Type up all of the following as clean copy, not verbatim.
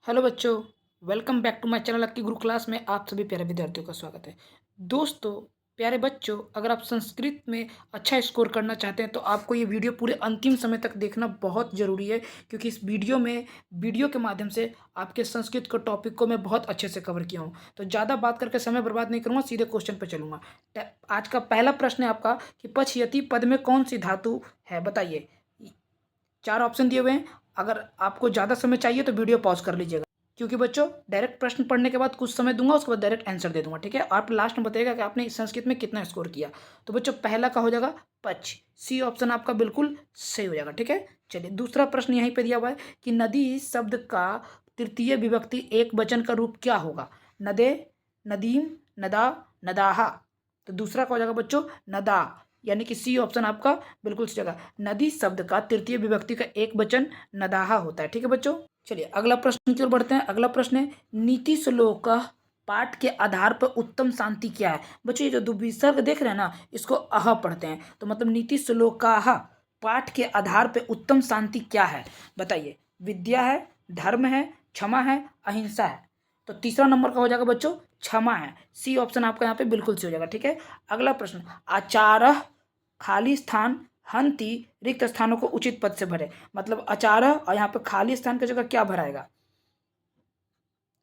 Hello बच्चों, welcome back to my channel lucky guru class में आप सभी प्यारे विद्यार्थियों का स्वागत है। दोस्तों, प्यारे बच्चों, अगर आप संस्कृत में अच्छा स्कोर करना चाहते हैं तो आपको ये वीडियो पूरे अंतिम समय तक देखना बहुत ज़रूरी है, क्योंकि इस वीडियो के माध्यम से आपके संस्कृत के टॉपिक को मैं बहुत अच्छे से कवर किया हूँ। तो ज़्यादा बात करके समय बर्बाद नहीं करूँगा, सीधे क्वेश्चन पर चलूँगा। आज का पहला प्रश्न है आपका कि पचयति पद में कौन सी धातु है, बताइए। 4 ऑप्शन दिए हुए हैं। अगर आपको ज़्यादा समय चाहिए तो वीडियो पॉज़ कर लीजिएगा, क्योंकि बच्चों डायरेक्ट प्रश्न पढ़ने के बाद कुछ समय दूँगा, उसके बाद डायरेक्ट आंसर दे दूँगा, ठीक है? आप लास्ट में बताइएगा कि आपने इस संस्कृत में कितना स्कोर किया। तो बच्चों पहला का हो जाएगा पच, सी ऑप्शन आपका बिल्कुल सही हो जाएगा, ठीक है? चलिए दूसरा प्रश्न यहीं पे दिया हुआ है कि नदी शब्द का तृतीय विभक्ति एकवचन का रूप क्या होगा? नदे, नदीम, नदा, नदाहा। तो दूसरा का हो जाएगा बच्चों नदा, यानी कि सी ऑप्शन आपका बिल्कुल सही जगह। नदी शब्द का तृतीय विभक्ति का एक वचन नदाहा होता है, ठीक है बच्चों। चलिए अगला प्रश्न की ओर बढ़ते हैं। अगला प्रश्न है नीति श्लोक पाठ के आधार पर उत्तम शांति क्या है? बच्चों ये जो विसर्ग देख रहे हैं ना, इसको अह पढ़ते हैं। तो मतलब नीति श्लोकाह पाठ के आधार पर उत्तम शांति क्या है, बताइए। विद्या है, धर्म है, क्षमा है, अहिंसा है। तो तीसरा नंबर का हो जाएगा बच्चों क्षमा है, सी ऑप्शन आपका यहाँ पे बिल्कुल सही हो जाएगा, ठीक है। अगला प्रश्न आचार खाली स्थान हंति रिक्त स्थानों को उचित पद से भरे। मतलब अचार और यहाँ पे खाली स्थान की जगह क्या भराएगा?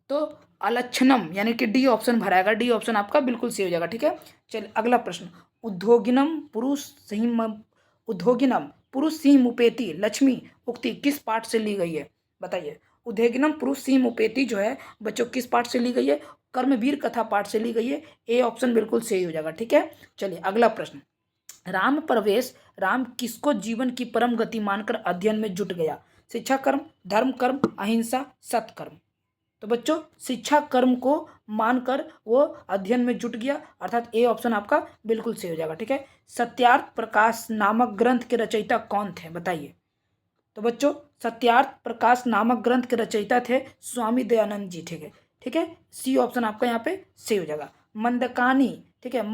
तो अलक्षणम, यानी कि डी ऑप्शन भराएगा। डी ऑप्शन आपका बिल्कुल सही हो जाएगा, ठीक है। चलिए अगला प्रश्न उद्योगिनम पुरुष सिंह मुपेति लक्ष्मी उक्ति किस पाठ से ली गई है, बताइए। उद्योगिनम पुरुष सिंह मुपेति जो है बच्चों किस पाठ से ली गई है? कर्मवीर कथा पाठ से ली गई है। ए ऑप्शन बिल्कुल सही हो जाएगा, ठीक है। चलिए अगला प्रश्न राम प्रवेश राम किसको जीवन की परम गति मानकर अध्ययन में जुट गया? शिक्षा कर्म, धर्म कर्म, अहिंसा, सत्कर्म। तो बच्चों शिक्षा कर्म को मानकर वो अध्ययन में जुट गया, अर्थात ए ऑप्शन आपका बिल्कुल सही हो जाएगा, ठीक है। सत्यार्थ प्रकाश नामक ग्रंथ के रचयिता कौन थे, बताइए। तो बच्चों सत्यार्थ प्रकाश नामक ग्रंथ के रचयिता थे स्वामी दयानंद जी, ठीक है, ठीक है। सी ऑप्शन आपका यहाँ पे सही हो जाएगा। मंदकानी, ठीक है,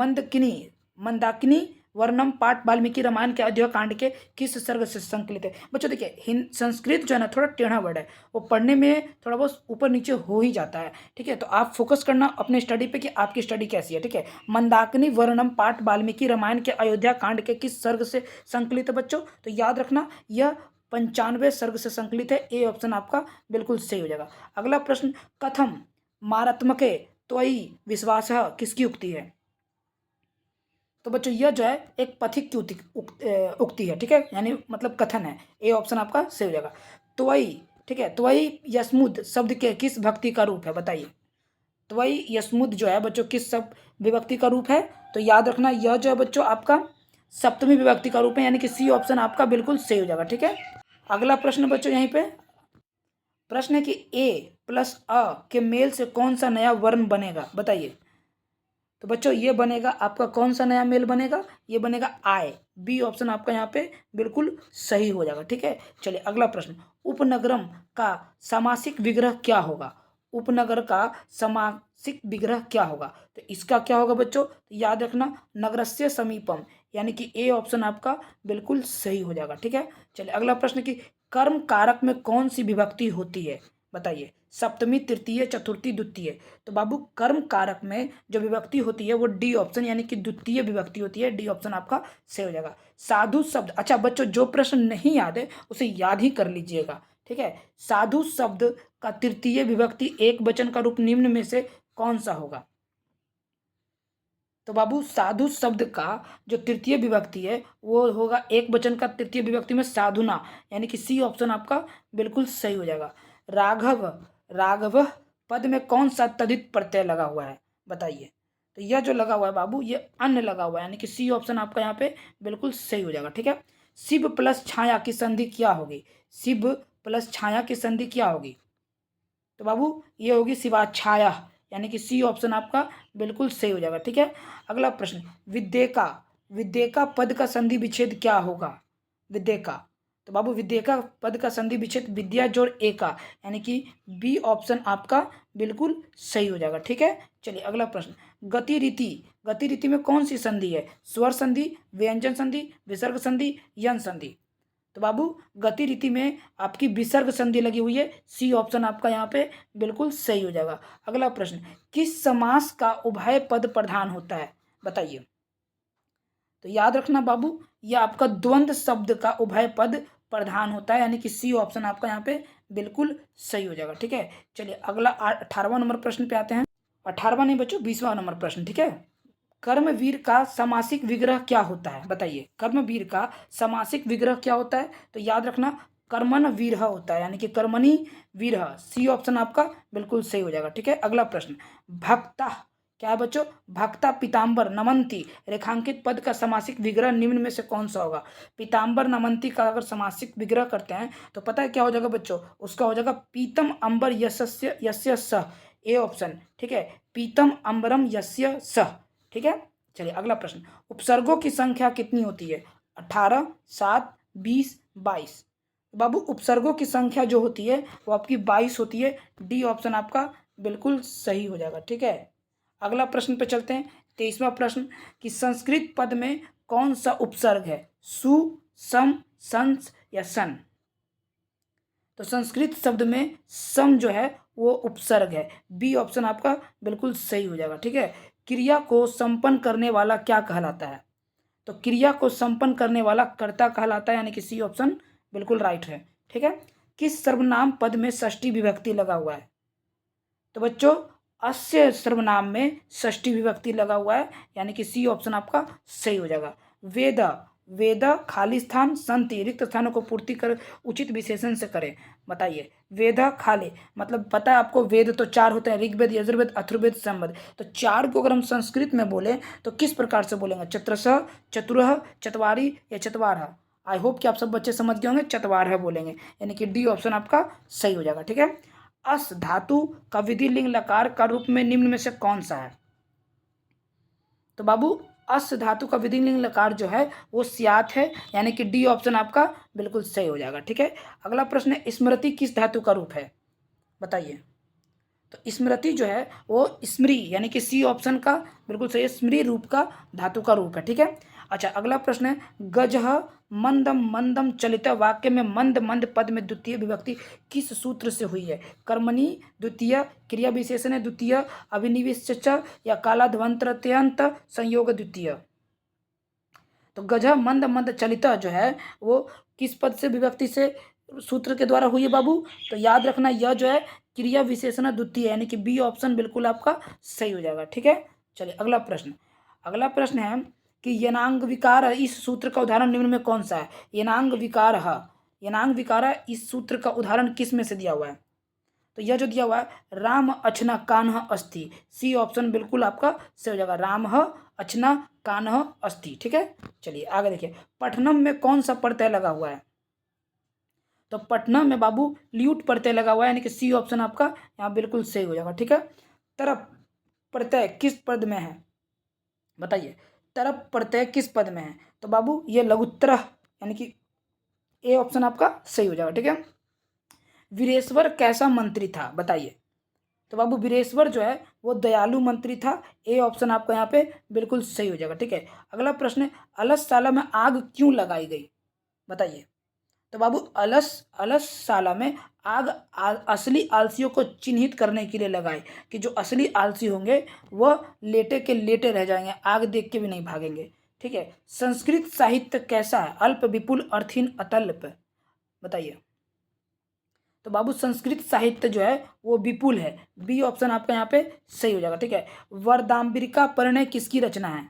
मंदाकिनी वर्णम पाठ वाल्मीकि रामायण के अयोध्या कांड के किस सर्ग से संकलित है? बच्चों देखिए संस्कृत जो है ना थोड़ा टेढ़ा वर्ड है, वो पढ़ने में थोड़ा बहुत ऊपर नीचे हो ही जाता है, ठीक है। तो आप फोकस करना अपने स्टडी पे कि आपकी स्टडी कैसी है, ठीक है। मंदाकिनी वर्णम पाठ वाल्मीकि रामायण के अयोध्या कांड के किस सर्ग से संकलित है बच्चों? तो याद रखना यह 95 सर्ग से संकलित है। ए ऑप्शन आपका बिल्कुल सही हो जाएगा। अगला प्रश्न कथम मारात्मके त्वयि विश्वास किसकी उक्ति है? तो बच्चों यह जो है एक पथिक की उक्ति है, ठीक है, यानी मतलब कथन है। ए ऑप्शन आपका सही हो जाएगा। त्वयि, ठीक है, त्वयि यस्मुद शब्द के किस भक्ति का रूप है, बताइए। त्वयि यस्मुद जो है बच्चों किस सब विभक्ति का रूप है? तो याद रखना यह जो है बच्चों आपका सप्तमी विभक्ति का रूप है, यानी कि सी ऑप्शन आपका बिल्कुल सही हो जाएगा, ठीक है। अगला प्रश्न बच्चों यहीं पे प्रश्न है कि ए प्लस अ के मेल से कौन सा नया वर्ण बनेगा, बताइए। तो बच्चों ये बनेगा आपका कौन सा नया मेल बनेगा? ये बनेगा आय। बी ऑप्शन आपका यहाँ पे बिल्कुल सही हो जाएगा, ठीक है। चलिए अगला प्रश्न उपनगरम का समासिक विग्रह क्या होगा? उपनगर का समासिक विग्रह क्या होगा? तो इसका क्या होगा बच्चों? तो याद रखना नगरस्य समीपम, यानी कि ए ऑप्शन आपका बिल्कुल सही हो जाएगा, ठीक है। चलिए अगला प्रश्न कि कर्म कारक में कौन सी विभक्ति होती है, बताइए। सप्तमी, तृतीय, चतुर्थी, द्वितीय। तो बाबू कर्म कारक में जो विभक्ति होती है वो डी ऑप्शन यानी कि द्वितीय विभक्ति होती है। डी ऑप्शन आपका सही हो जाएगा। साधु शब्द, अच्छा बच्चों जो प्रश्न नहीं याद है उसे याद ही कर लीजिएगा, ठीक है। साधु शब्द का तृतीय विभक्ति एक वचन का रूप निम्न में से कौन सा होगा? तो बाबू साधु शब्द का जो तृतीय विभक्ति है वो होगा एक वचन का तृतीय विभक्ति में साधुना, यानी कि सी ऑप्शन आपका बिल्कुल सही हो जाएगा। राघव, राघव पद में कौन सा तद्धित प्रत्यय लगा हुआ है, बताइए। तो यह जो लगा हुआ है बाबू ये अन्य लगा हुआ है, यानी कि सी ऑप्शन आपका यहाँ पे बिल्कुल सही हो जाएगा, ठीक है। शिव प्लस छाया की संधि क्या होगी? शिव प्लस छाया की संधि क्या होगी? तो बाबू ये होगी शिवाच्छाया, यानी कि सी ऑप्शन आपका बिल्कुल सही हो जाएगा, ठीक है। अगला प्रश्न विद्येका, विद्येका पद का संधि विच्छेद क्या होगा? विद्येका, तो बाबू विद्येका पद का संधि विच्छेद विद्या जोड़ एका, यानी कि बी ऑप्शन आपका बिल्कुल सही हो जाएगा, ठीक है। चलिए अगला प्रश्न गतिरीति, गतिरीति में कौन सी संधि है? स्वर संधि, व्यंजन संधि, विसर्ग संधि, यन संधि। तो बाबू गति रीति में आपकी विसर्ग संधि लगी हुई है, सी ऑप्शन आपका यहाँ पे बिल्कुल सही हो जाएगा। अगला प्रश्न, किस समास का उभय पद प्रधान होता है, बताइए। तो याद रखना बाबू, यह आपका द्वंद्व शब्द का उभय पद प्रधान होता है, यानी कि सी ऑप्शन आपका यहाँ पे बिल्कुल सही हो जाएगा। ठीक है, चलिए अगला 18वां नंबर प्रश्न पे आते हैं। 18वां नहीं बच्चों, 20वां नंबर प्रश्न। ठीक है, कर्मवीर का समासिक विग्रह क्या होता है, बताइए। कर्मवीर का समासिक विग्रह क्या होता है, तो याद रखना कर्मण वीरह होता है, यानी कि कर्मणि वीरह, सी ऑप्शन आपका बिल्कुल सही हो जाएगा। ठीक है, अगला प्रश्न, भक्ता क्या है बच्चों, भक्ता पीताम्बर नमंती रेखांकित पद का समासिक विग्रह निम्न में से कौन सा होगा। पीताम्बर नमंती का अगर समासिक विग्रह करते हैं तो पता है क्या हो जाएगा बच्चों, उसका हो जाएगा पीतम अंबर यस्य यस्य सह, ए ऑप्शन। ठीक है, पीतम अंबरम यस्य सह। ठीक है, चलिए अगला प्रश्न, उपसर्गों की संख्या कितनी होती है, 18, 7, 20, 22। बाबू उपसर्गों की संख्या जो होती है वो आपकी 22 होती है, डी ऑप्शन आपका बिल्कुल सही हो जाएगा। ठीक है, अगला प्रश्न पे चलते हैं, 23वां प्रश्न, कि संस्कृत पद में कौन सा उपसर्ग है, सु, सम, संस या सन। तो संस्कृत शब्द में सम जो है वो उपसर्ग है, बी ऑप्शन आपका बिल्कुल सही हो जाएगा। ठीक है, क्रिया को संपन्न करने वाला क्या कहलाता है, तो क्रिया को संपन्न करने वाला कर्ता कहलाता है, यानी कि सी ऑप्शन बिल्कुल राइट है। ठीक है, किस सर्वनाम पद में षष्ठी विभक्ति लगा हुआ है, तो बच्चों अस्य सर्वनाम में षष्ठी विभक्ति लगा हुआ है, यानी कि सी ऑप्शन आपका सही हो जाएगा। वेद, वेद खाली स्थान संति रिक्त स्थानों को पूर्ति कर उचित विशेषण से करें, बताइए। वेद खाली मतलब पता है आपको, वेद तो 4 होते हैं, ऋग्वेद, यजुर्वेद, अथर्ववेद, सामवेद। तो 4 को अगर हम संस्कृत में बोले तो किस प्रकार से बोलेंगे, चत्रसः, चतुरः, चत्वारि या चत्वारः। आई होप कि आप सब बच्चे समझ गए होंगे, चत्वारः बोलेंगे, यानी कि डी ऑप्शन आपका सही हो जाएगा। ठीक है, अस धातु का विधि लिंग लकार का रूप में निम्न में से कौन सा है, तो बाबू अस धातु का विधि लिंग लकार जो है वो स्यात् है, यानी कि डी ऑप्शन आपका बिल्कुल सही हो जाएगा। ठीक है, अगला प्रश्न है, स्मृति किस धातु का रूप है, बताइए। तो स्मृति जो है वो स्मृ, यानी कि सी ऑप्शन का बिल्कुल सही है, स्मृ रूप का धातु का रूप है। ठीक है, अच्छा अगला प्रश्न है, गजः मंदम मंदम चलित वाक्य में मंद मंद पद में द्वितीय विभक्ति किस सूत्र से हुई है, कर्मणि द्वितीय, क्रिया विशेषण है द्वितीय, अभिनिवेश या कालाध्वंतरत्यंत संयोग द्वितीय। तो गजः मंद मंद चलित जो है वो किस पद से विभक्ति से सूत्र के द्वारा हुई है बाबू, तो याद रखना यह जो है क्रिया विशेषण द्वितीय, यानी कि बी ऑप्शन बिल्कुल आपका सही हो जाएगा। ठीक है, चलिए अगला प्रश्न, अगला प्रश्न है कि यनांग विकार, इस सूत्र का उदाहरण निम्न में कौन सा है, यनांग विकार, यनांग विकार इस सूत्र का उदाहरण किस में से दिया हुआ है, तो यह जो दिया हुआ है राम अचना कान्ह अस्ति, सी ऑप्शन बिल्कुल आपका सही हो जाएगा, राम अचना कान्ह अस्ति। ठीक है, चलिए आगे देखिए, पठनम में कौन सा प्रत्यय लगा हुआ है, तो पटना में बाबू ल्यूट प्रत्यय लगा हुआ है, यानी कि सी ऑप्शन आपका यहाँ बिल्कुल सही हो जाएगा। ठीक है, तरप प्रत्यय किस पद में है, बताइए। तरप प्रत्यय किस पद में है, तो बाबू ये लघुत्तर, यानी कि ए ऑप्शन आपका सही हो जाएगा। ठीक है, वीरेश्वर कैसा मंत्री था, बताइए। तो बाबू वीरेश्वर जो है वो दयालु मंत्री था, ए ऑप्शन आपका यहाँ पे बिल्कुल सही हो जाएगा। ठीक है, अगला प्रश्न है, अलसशाला में आग क्यों लगाई गई, बताइए। तो बाबू अलसशाला में आग असली आलसियों को चिन्हित करने के लिए लगाए, कि जो असली आलसी होंगे वह लेटे के लेटे रह जाएंगे, आग देख के भी नहीं भागेंगे। ठीक है, संस्कृत साहित्य कैसा है, अल्प, विपुल, अर्थहीन, अतल्प, बताइए। तो बाबू संस्कृत साहित्य जो है वो विपुल है, बी ऑप्शन आपका यहाँ पे सही हो जाएगा। ठीक है, वरदाम्बिका परिणय किसकी रचना है,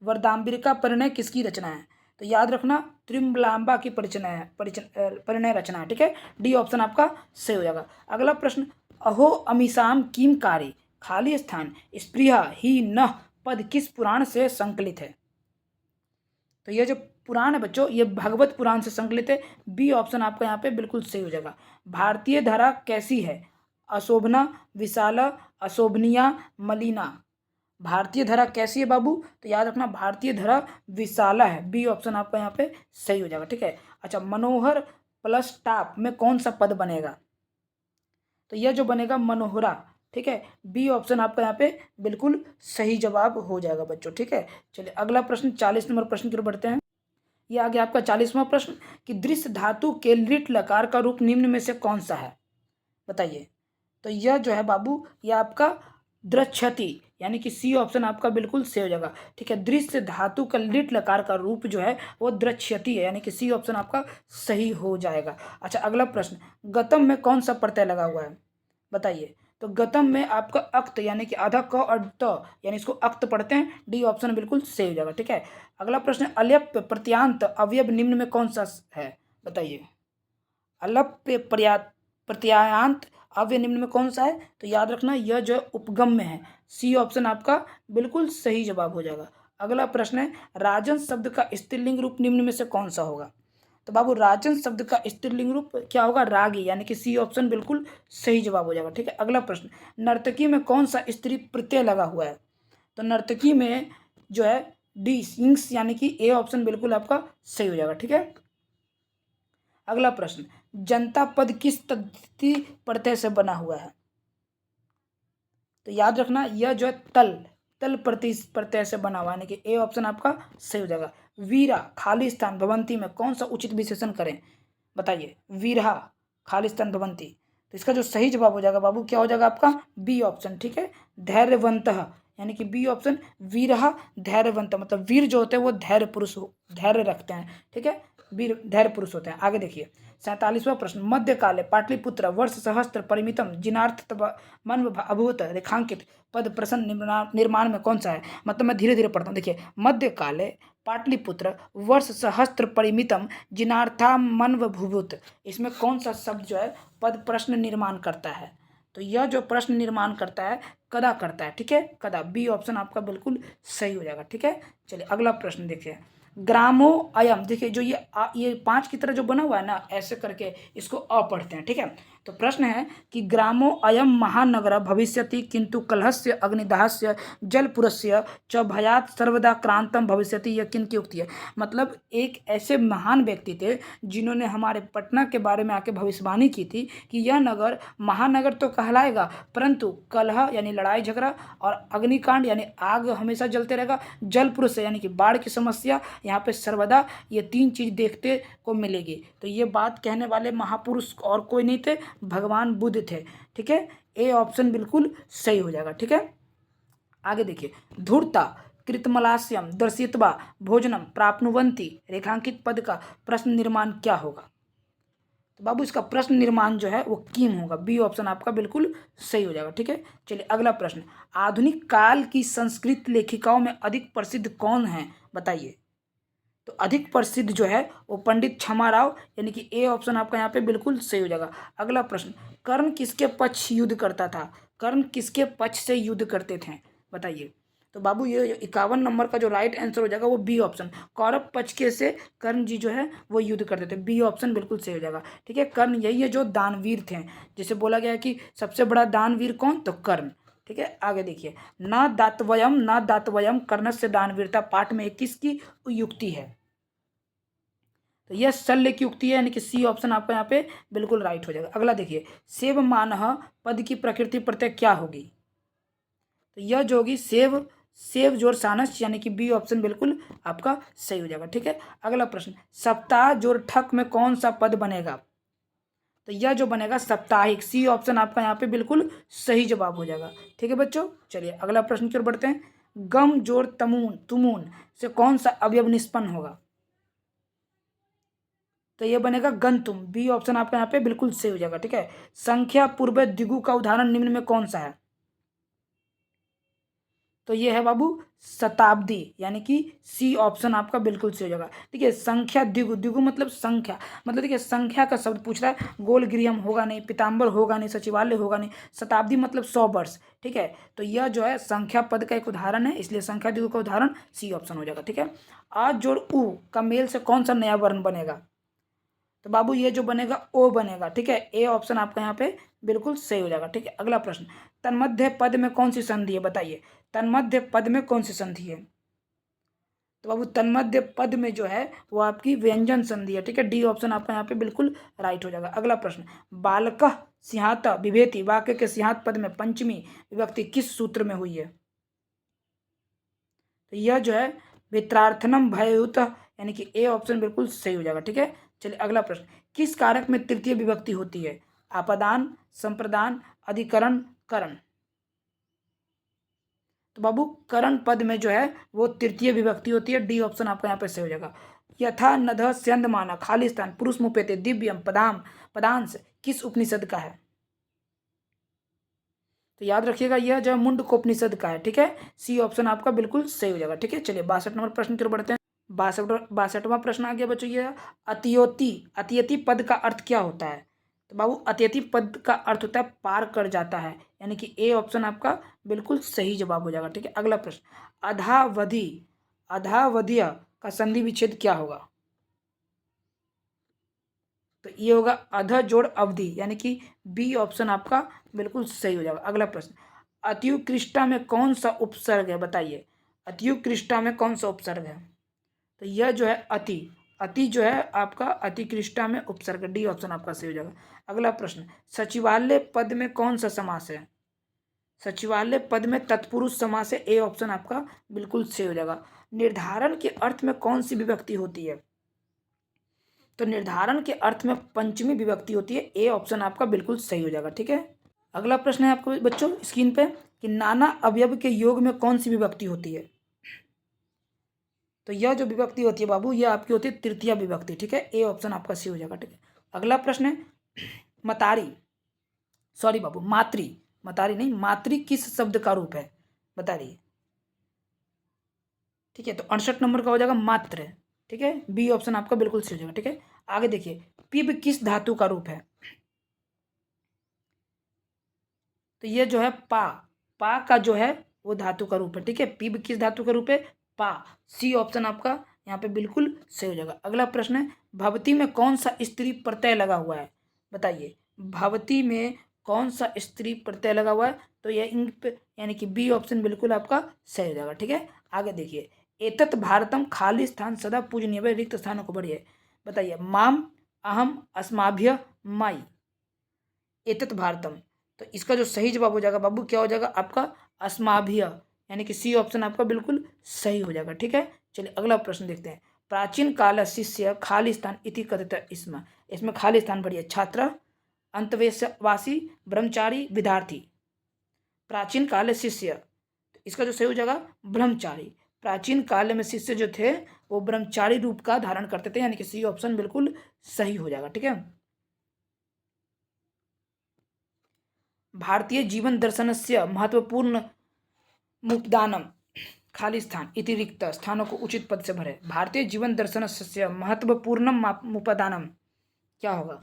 वरदाम्बिका परिणय किसकी रचना है, तो याद रखना त्रिम्बलाम्बा की परिणय रचना है। ठीक है, डी ऑप्शन आपका सही हो जाएगा। अगला प्रश्न, अहो अमीसाम किम कारी, खाली स्थान स्पृहा ही न पद किस पुराण से संकलित है, तो ये जो पुराण है बच्चों ये भागवत पुराण से संकलित है, बी ऑप्शन आपका यहाँ पे बिल्कुल सही हो जाएगा। भारतीय धरा कैसी है, अशोभना, विशाला, अशोभनीया, मलिना। भारतीय धरा कैसी है बाबू, तो याद रखना भारतीय धरा विशाला है, बी ऑप्शन आपका यहाँ पे सही हो जाएगा। ठीक है, अच्छा मनोहर प्लस टाप में कौन सा पद बनेगा, तो यह जो बनेगा मनोहरा। ठीक है, बी ऑप्शन आपका यहाँ पे बिल्कुल सही जवाब हो जाएगा बच्चों। ठीक है, चलिए अगला प्रश्न 40 नंबर प्रश्न की ओर बढ़ते हैं। ये आ गया आपका 40वां प्रश्न कि दृश्य धातु के लिट लकार का रूप निम्न में से कौन सा है, बताइए। तो यह जो है बाबू ये आपका दृक्षति यानी कि सी ऑप्शन आपका बिल्कुल सही हो जाएगा। ठीक है, दृश्य धातु का लिट लकार का रूप जो है वो दृक्षति है यानी कि सी ऑप्शन आपका सही हो जाएगा। अच्छा, अगला प्रश्न, गतम में कौन सा प्रत्यय लगा हुआ है, बताइए। तो गतम में आपका अक्त यानी कि आधा क और त यानी इसको अक्त पढ़ते हैं, डी ऑप्शन बिल्कुल सही हो जाएगा। ठीक है, अगला प्रश्न, अल्प प्रत्यांत अवयव निम्न में कौन सा है, बताइए। अल्प प्रत्यांत अवयव निम्न में कौन सा है, तो याद रखना यह जो उपगम में है, सी ऑप्शन आपका बिल्कुल सही जवाब हो जाएगा। अगला प्रश्न है, राजन शब्द का स्त्रीलिंग रूप निम्न में से कौन सा होगा, तो बाबू राजन शब्द का स्त्रीलिंग रूप क्या होगा, रागी यानी कि सी ऑप्शन बिल्कुल सही जवाब हो जाएगा। ठीक है, अगला प्रश्न, नर्तकी में कौन सा स्त्री प्रत्यय लगा हुआ है, तो नर्तकी में जो है डी इंग्स यानी कि ए ऑप्शन बिल्कुल आपका सही हो जाएगा। ठीक है, अगला प्रश्न, जनता पद किस तद्धिति प्रत्यय से बना हुआ है, तो याद रखना यह जो है तल प्रत्यय से बना हुआ है यानी कि ए ऑप्शन आपका सही हो जाएगा। वीरा खाली स्थान भवंती में कौन सा उचित विशेषण करें, बताइए। वीरा खाली स्थान भवंती, तो इसका जो सही जवाब हो जाएगा बाबू क्या हो जाएगा आपका बी ऑप्शन। ठीक है, धैर्यवंत यानी कि बी ऑप्शन, वीरहा धैर्यवंत मतलब वीर जो होते हैं वो धैर्य पुरुष धैर्य रखते हैं। ठीक है, वीर धैर्य पुरुष होते हैं। आगे देखिए 47वां प्रश्न, मध्यकाले पाटलिपुत्र वर्ष सहस्त्र परिमितम जिनार्थ मन अभूत रेखांकित पद प्रश्न निर्माण में कौन सा है, मतलब मैं धीरे धीरे पढ़ता हूँ। देखिए, मध्यकाले पाटलिपुत्र वर्ष सहस्त्र परिमितम जिनार्था मनभूत, इसमें कौन सा शब्द जो है पद प्रश्न निर्माण करता है, तो यह जो प्रश्न निर्माण करता है कदा करता है। ठीक है, कदा, बी ऑप्शन आपका बिल्कुल सही हो जाएगा। ठीक है, चलिए अगला प्रश्न देखिए, ग्रामो अयम, देखिए जो ये 5 की तरह जो बना हुआ है ना ऐसे करके इसको अ पढ़ते हैं। ठीक है, तो प्रश्न है कि ग्रामो अयम महानगर भविष्यति किंतु कलहस्य अग्निदाहस्य जलपुरस्य च भयात सर्वदा क्रांतम भविष्यति, यह किन की उक्ति है, मतलब एक ऐसे महान व्यक्ति थे जिन्होंने हमारे पटना के बारे में आके भविष्यवाणी की थी कि यह नगर महानगर तो कहलाएगा परंतु कलह यानी लड़ाई झगड़ा और अग्निकांड यानी आग हमेशा जलते रहेगा, जलपुरुष यानी कि बाढ़ की समस्या यहाँ पे सर्वदा ये 3 चीज देखते को मिलेगी। तो ये बात कहने वाले महापुरुष और कोई नहीं थे, भगवान बुद्ध थे। ठीक है, ए ऑप्शन बिल्कुल सही हो जाएगा। ठीक है, आगे देखिए, धूर्ता कृतमलास्यम दर्शित्वा भोजनम प्राप्नुवंती रेखांकित पद का प्रश्न निर्माण क्या होगा, तो बाबू इसका प्रश्न निर्माण जो है वो किम होगा, बी ऑप्शन आपका बिल्कुल सही हो जाएगा। ठीक है, चलिए अगला प्रश्न, आधुनिक काल की संस्कृत लेखिकाओं में अधिक प्रसिद्ध कौन है, बताइए। तो अधिक प्रसिद्ध जो है वो पंडित क्षमाराव यानी कि ए ऑप्शन आपका यहाँ पे बिल्कुल सही हो जाएगा। अगला प्रश्न, कर्ण किसके पक्ष युद्ध करता था, कर्ण किसके पक्ष से युद्ध करते थे, बताइए। तो बाबू ये 51 नंबर का जो राइट आंसर हो जाएगा वो बी ऑप्शन, कौरव पक्ष के से कर्ण जी जो है वो युद्ध करते थे, बी ऑप्शन बिल्कुल सही हो जाएगा। ठीक है, कर्ण यही है जो दानवीर थे, जैसे बोला गया कि सबसे बड़ा दानवीर कौन, तो कर्ण। ठीक है, आगे देखिए, न दातवयम कर्णस्य दानवीरता पाठ में 21 की युक्ति है, तो यह शल्य की युक्ति है यानी कि सी ऑप्शन आपका यहाँ पे बिल्कुल राइट हो जाएगा। अगला देखिए, सेव मानह पद की प्रकृति प्रत्यय क्या होगी, तो यह जो होगी सेव जोर सानस यानी कि बी ऑप्शन बिल्कुल आपका सही हो जाएगा। ठीक है, अगला प्रश्न, सप्ताह जोर ठक में कौन सा पद बनेगा, तो यह जो बनेगा साप्ताहिक, सी ऑप्शन आपका यहाँ पे बिल्कुल सही जवाब हो जाएगा। ठीक है बच्चों, चलिए अगला प्रश्न की ओर बढ़ते हैं, गम जोर तुमून से कौन सा अवयव निष्पन्न होगा, तो ये बनेगा गंतुम, बी ऑप्शन आपका यहाँ पे बिल्कुल सही हो जाएगा। ठीक है, संख्या पूर्व द्विगु का उदाहरण निम्न में कौन सा है, तो ये है बाबू शताब्दी यानी कि सी ऑप्शन आपका बिल्कुल सही हो जाएगा। देखिए, संख्या द्विगु मतलब संख्या, मतलब देखिए संख्या का शब्द पूछ रहा है, गोल गृहम होगा नहीं, पीताम्बर होगा नहीं, सचिवालय होगा नहीं, शताब्दी मतलब 100 वर्ष। ठीक है, तो यह जो है संख्या पद का एक उदाहरण है, इसलिए संख्या द्विगु का उदाहरण सी ऑप्शन हो जाएगा। ठीक है, आज जोड़ उ का मेल से कौन सा नया वर्ण बनेगा, तो बाबू ये जो बनेगा ओ बनेगा। ठीक है, ए ऑप्शन आपका यहाँ पे बिल्कुल सही हो जाएगा। ठीक है, अगला प्रश्न, तन्मध्य पद में कौन सी संधि है, बताइए। तन्मध्य पद में कौन सी संधि है, तो बाबू तन्मध्य पद में जो है वो आपकी व्यंजन संधि है। ठीक है, डी ऑप्शन आपका यहाँ पे बिल्कुल राइट हो जाएगा। अगला प्रश्न, बालकः सिंहात बिभेति वाक्य के सिंहात पद में पंचमी विभक्ति किस सूत्र में हुई है, तो यह जो है मित्रार्थनम भययुत यानी कि ए ऑप्शन बिल्कुल सही हो जाएगा। ठीक है, चलिए अगला प्रश्न, किस कारक में तृतीय विभक्ति होती है? आपादान, संप्रदान, अधिकरण, करण। तो बाबू करण पद में जो है वो तृतीय विभक्ति होती है। डी ऑप्शन आपका यहाँ पे सही हो जाएगा। यथा नध स्यंदमाना खालिस्तान पुरुष मुपेते दिव्यम पदाम पदांश किस उपनिषद का है? तो याद रखिएगा यह जो है मुंडकोपनिषद का है। ठीक है, सी ऑप्शन आपका बिल्कुल सही हो जाएगा। ठीक है, चलिए 62 नंबर प्रश्न की ओर बढ़ते हैं। 62वां प्रश्न आ गया बच्चों, ये अतियोति अतियति पद का अर्थ क्या होता है? तो बाबू अतियति पद का अर्थ होता है पार कर जाता है, यानी कि ए ऑप्शन आपका बिल्कुल सही जवाब हो जाएगा। ठीक है, अगला प्रश्न, अधावधि अधावधिय का संधि विच्छेद क्या होगा? तो ये होगा अध जोड़ अवधि, यानी कि बी ऑप्शन आपका बिल्कुल सही हो जाएगा। अगला प्रश्न, अत्युत्कृष्टा में कौन सा उपसर्ग है? बताइए, अत्युत्कृष्टा में कौन सा उपसर्ग है? तो यह जो है अति अति जो है आपका अतिकृष्टा में उपसर्ग, डी ऑप्शन आपका सही हो जाएगा। अगला प्रश्न, सचिवालय पद में कौन सा समास है? सचिवालय पद में तत्पुरुष समास है, ए ऑप्शन आपका बिल्कुल सही हो जाएगा। निर्धारण के अर्थ में कौन सी विभक्ति होती है? तो निर्धारण के अर्थ में पंचमी विभक्ति होती है, ए ऑप्शन आपका बिल्कुल सही हो जाएगा। ठीक है, अगला प्रश्न है आपको बच्चों स्क्रीन पे कि नाना अवयव के योग में कौन सी विभक्ति होती है? तो यह जो विभक्ति होती है बाबू यह आपकी होती है तृतीय विभक्ति। ठीक है, ए ऑप्शन आपका सही हो जाएगा। ठीक है, अगला प्रश्न है मतारी सॉरी बाबू मातृ मतारी नहीं मातृ किस शब्द का रूप है? बताइए। ठीक है, तो 68 नंबर का हो जाएगा मात्र। ठीक है, बी ऑप्शन आपका बिल्कुल सही हो जाएगा। ठीक है, आगे देखिए, पिब किस धातु का रूप है? तो ये जो है पा का जो है वो धातु का रूप है। ठीक है, पिब किस धातु का रूप है? पा, सी ऑप्शन आपका यहाँ पे बिल्कुल सही हो जाएगा। अगला प्रश्न है भवती में कौन सा स्त्री प्रत्यय लगा हुआ है? बताइए, भवती में कौन सा स्त्री प्रत्यय लगा हुआ है? तो यह इंग पे यानी कि बी ऑप्शन बिल्कुल आपका सही हो जाएगा। ठीक है, आगे देखिए, एतत् भारतम खाली स्थान सदा पूजनीय व रिक्त स्थानों को बढ़िए। बताइए, माम अहम अस्माभ्य माई एतत् भारतम। तो इसका जो सही जवाब हो जाएगा बाबू क्या हो जाएगा आपका? अस्माभ्य, यानी कि सी ऑप्शन आपका बिल्कुल सही हो जाएगा। ठीक है, चलिए अगला प्रश्न देखते हैं। प्राचीन काल शिष्य खालिस्तान इति कथित इसमें खालिस्तान बढ़िए छात्र अंतवेशवासी ब्रह्मचारी विद्यार्थी। प्राचीन काल शिष्य, तो इसका जो सही हो जाएगा ब्रह्मचारी। प्राचीन काल में शिष्य जो थे वो ब्रह्मचारी रूप का धारण करते थे, यानी कि सी ऑप्शन बिल्कुल सही हो जाएगा। ठीक है, भारतीय जीवन दर्शनस्य महत्वपूर्ण मुपदानम खाली स्थान इति रिक्त स्थानों को उचित पद से भरे। भारतीय जीवन दर्शनस्य महत्वपूर्णम मुपदानम क्या होगा?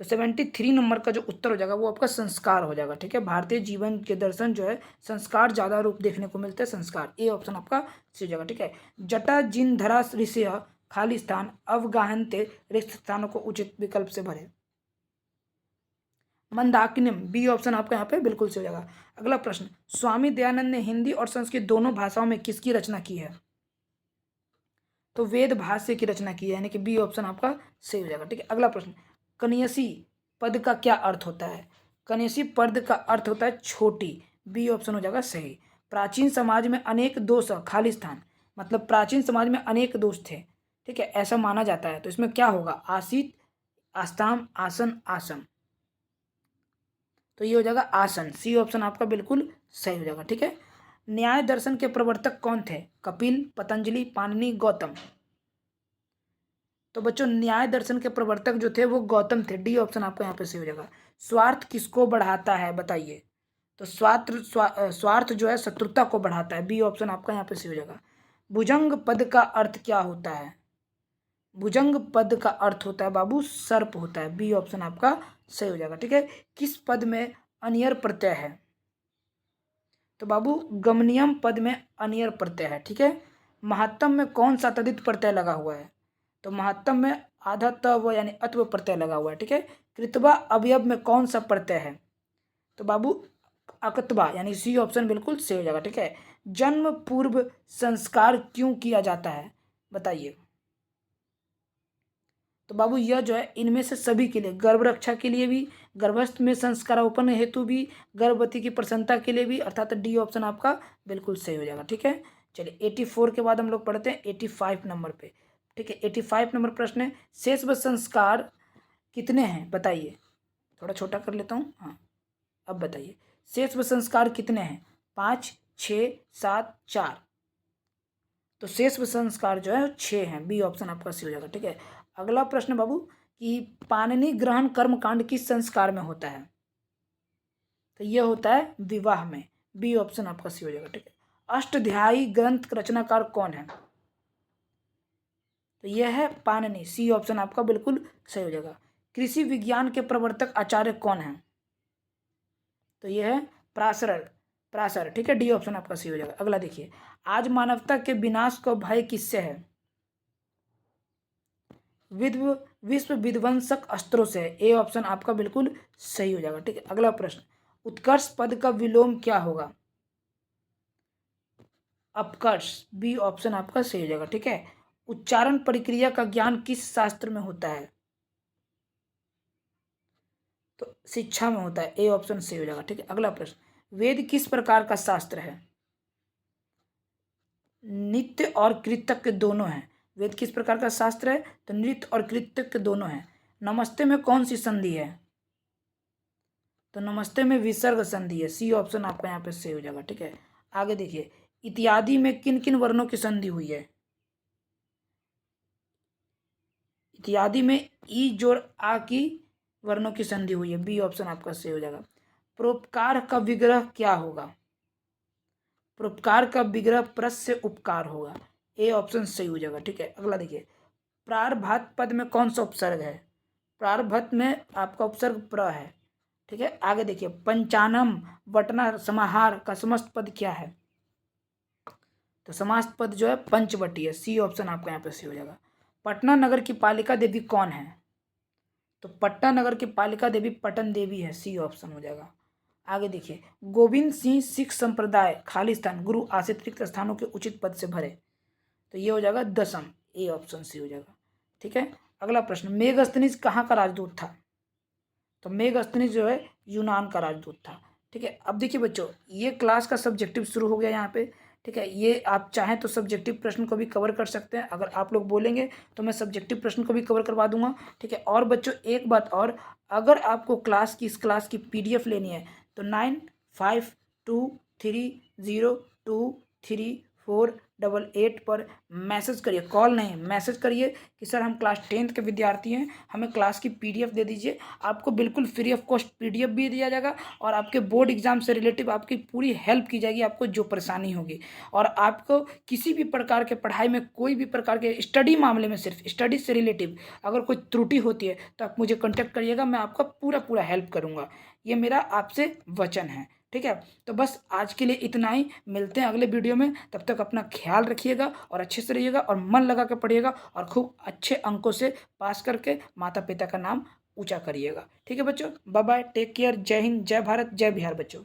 तो 73 नंबर का जो उत्तर हो जाएगा वो आपका संस्कार हो जाएगा। ठीक है, भारतीय जीवन के दर्शन जो है संस्कार ज्यादा रूप देखने को मिलता है, संस्कार, ए ऑप्शन आपका सही हो जाएगा। ठीक है, जटा जिन धरा ऋषय खाली स्थान अवगाहनते रिक्त स्थानों को उचित विकल्प से भरे। मंदाकिनीम, बी ऑप्शन आपका यहाँ पे बिल्कुल सही हो जाएगा। अगला प्रश्न, स्वामी दयानंद ने हिंदी और संस्कृत दोनों भाषाओं में किसकी रचना की है? तो वेद भाष्य की रचना की है, यानी कि बी ऑप्शन आपका सही हो जाएगा। ठीक है, अगला प्रश्न, कन्यसी पद का क्या अर्थ होता है? कन्यसी पद का अर्थ होता है छोटी, बी ऑप्शन हो जाएगा सही। प्राचीन समाज में अनेक दोष खाली स्थान, मतलब प्राचीन समाज में अनेक दोष थे। ठीक है, ऐसा माना जाता है, तो इसमें क्या होगा? आसित, आस्ताम, आसन, आसम। तो ये हो जाएगा आसन, सी ऑप्शन आपका बिल्कुल सही हो जाएगा। ठीक है, न्याय दर्शन के प्रवर्तक कौन थे? कपिल, पतंजलि, पाणिनि, गौतम। तो बच्चों न्याय दर्शन के प्रवर्तक जो थे वो गौतम थे, डी ऑप्शन आपका यहाँ पे सही हो जाएगा। स्वार्थ किसको बढ़ाता है? बताइए। तो स्वार्थ जो है शत्रुता को बढ़ाता है, बी ऑप्शन आपका यहाँ पे सही हो जाएगा। भुजंग पद का अर्थ क्या होता है? भुजंग पद का अर्थ होता है बाबू सर्प होता है, बी ऑप्शन आपका सही हो जाएगा। ठीक है, किस पद में अनियर प्रत्यय है? तो बाबू गमनियम पद में अनियर प्रत्यय है। ठीक है, महत्तम में कौन सा तदित प्रत्यय लगा हुआ है? तो महत्तम में आधा तव यानी अत्व प्रत्यय लगा हुआ है। ठीक है, कृतवा अवयव में कौन सा प्रत्यय है? तो बाबू अकतबा, यानी सी ऑप्शन बिल्कुल सही हो जाएगा। ठीक है, जन्म पूर्व संस्कार क्यों किया जाता है? बताइए। तो बाबू यह जो है इनमें से सभी के लिए, गर्भ रक्षा के लिए भी, गर्भस्थ में संस्कारोपण हेतु भी, गर्भवती की प्रसन्नता के लिए भी, अर्थात डी ऑप्शन आपका बिल्कुल सही हो जाएगा। ठीक है, चलिए 84 के बाद हम लोग पढ़ते हैं 85 नंबर पे। ठीक है। 85 नंबर प्रश्न है, शेष व संस्कार कितने हैं बताइए। थोड़ा छोटा कर लेता हूँ। हाँ, अब बताइए शेष व संस्कार कितने हैं, 5, 6, 7, 4। तो शेष व संस्कार जो है 6 हैं, बी ऑप्शन आपका सही हो जाएगा। ठीक है। अगला प्रश्न बाबू कि पाणिनि ग्रहण कर्मकांड किस संस्कार में होता है, तो ये होता है विवाह में, बी ऑप्शन आपका सही हो जाएगा। ठीक है। अष्टाध्यायी ग्रंथ रचनाकार कौन है, तो यह है पाणिनि, सी ऑप्शन आपका बिल्कुल सही हो जाएगा। कृषि विज्ञान के प्रवर्तक आचार्य कौन है, तो यह है पराशर। ठीक है, डी ऑप्शन आपका सही हो जाएगा। अगला देखिए, आज मानवता के विनाश का भय किससे है, विश्व विध्वंसक अस्त्रों से, ए ऑप्शन आपका बिल्कुल सही हो जाएगा। ठीक है। अगला प्रश्न, उत्कर्ष पद का विलोम क्या होगा, अपकर्ष, बी ऑप्शन आपका सही हो जाएगा। ठीक है। उच्चारण प्रक्रिया का ज्ञान किस शास्त्र में होता है, तो शिक्षा में होता है, ए ऑप्शन सही हो जाएगा। ठीक है। अगला प्रश्न, वेद किस प्रकार का शास्त्र है, नित्य और कृतज्ञ दोनों हैं। वेद किस प्रकार का शास्त्र है, तो नृत्य और कृतज्ञ दोनों हैं। नमस्ते में कौन सी संधि है, तो नमस्ते में विसर्ग संधि है, सी ऑप्शन आपका यहाँ पे सही हो जाएगा। ठीक है। आगे देखिए, इत्यादि में किन किन वर्णों की संधि हुई है, इत्यादि में ई जोड़ आ की वर्णों की संधि हुई है, बी ऑप्शन आपका सही हो जाएगा। परोपकार का विग्रह क्या होगा, परोपकार का विग्रह प्रस से उपकार होगा, ए ऑप्शन सही हो जाएगा। ठीक है। अगला देखिए, प्रारभात पद में कौन सा उपसर्ग है, प्रारभत में आपका उपसर्ग प्र है। ठीक है। आगे देखिए, पंचानम वटना समाहार का समस्त पद क्या है, तो समस्त पद जो है पंचवटी है, सी ऑप्शन आपका यहाँ पे सही हो जाएगा। पटना नगर की पालिका देवी कौन है, तो पटना नगर की पालिका देवी पटन देवी है, सी ऑप्शन हो जाएगा। आगे देखिए, गोविंद सिंह सिख संप्रदाय खाली स्थान गुरु आश्रित रिक्त स्थानों के उचित पद से भरे, तो ये हो जाएगा दसम, ए ऑप्शन सी हो जाएगा। ठीक है। अगला प्रश्न, मेगस्थनीज कहाँ का राजदूत था, तो मेगस्थनीज जो है यूनान का राजदूत था। ठीक है। अब देखिए बच्चों, ये क्लास का सब्जेक्टिव शुरू हो गया यहाँ पे। ठीक है। ये आप चाहें तो सब्जेक्टिव प्रश्न को भी कवर कर सकते हैं, अगर आप लोग बोलेंगे तो मैं सब्जेक्टिव प्रश्न को भी कवर करवा दूंगा। ठीक है। और बच्चों एक बात और, अगर आपको इस क्लास की PDF लेनी है तो 9523023488 पर मैसेज करिए, कॉल नहीं मैसेज करिए कि सर हम क्लास 10th के विद्यार्थी हैं, हमें क्लास की PDF दे दीजिए। आपको बिल्कुल फ्री ऑफ कॉस्ट PDF भी दिया जाएगा और आपके बोर्ड एग्जाम से रिलेटिव आपकी पूरी हेल्प की जाएगी, आपको जो परेशानी होगी। और आपको किसी भी प्रकार के पढ़ाई में कोई भी प्रकार के स्टडी मामले में, सिर्फ स्टडी से रिलेटिव अगर कोई त्रुटि होती है तो आप मुझे कॉन्टैक्ट करिएगा, मैं आपका पूरा हेल्प करूँगा, ये मेरा आपसे वचन है। ठीक है। तो बस आज के लिए इतना ही, मिलते हैं अगले वीडियो में, तब तक अपना ख्याल रखिएगा और अच्छे से रहिएगा और मन लगा कर पढ़िएगा और खूब अच्छे अंकों से पास करके माता पिता का नाम ऊंचा करिएगा। ठीक है बच्चों, बाय बाय, टेक केयर, जय हिंद, जय भारत, जय बिहार बच्चों।